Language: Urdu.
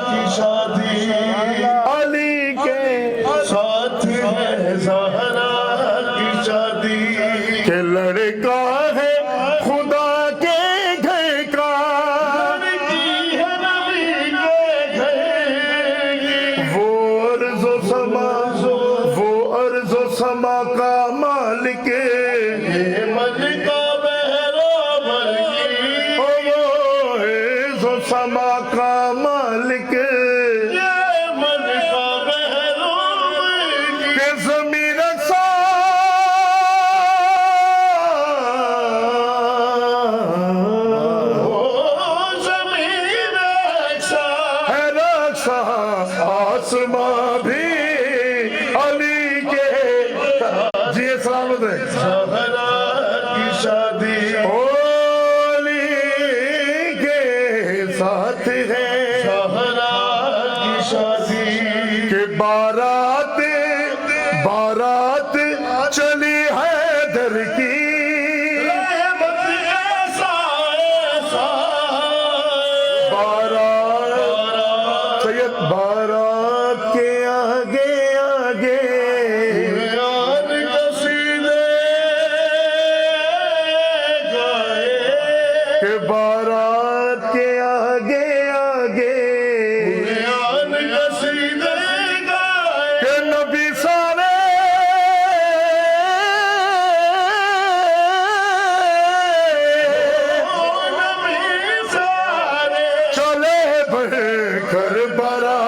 کی شادی علی کے ساتھ ہے زہرا کی شادی کہ لڑکا ہے خدا کے گھر کا لڑکی ہے نبی کے گھر وہ عرض و سما کا مالک ملکہ بہرامر کی وہ عرض و سما کا مالک ملکہ بہرامر کی زمین رقصا زمین رقصا ہے رقصا آسمان بھی علی کے جی سلامت ہے زہرا کی شادی علی کے ساتھ ہے زہرا کی شادی کہ بارات چلی حیدر کی سید بارات کے آگے کہ بارات کے آگے کہ نبی سارے چلے بڑھ کر بارات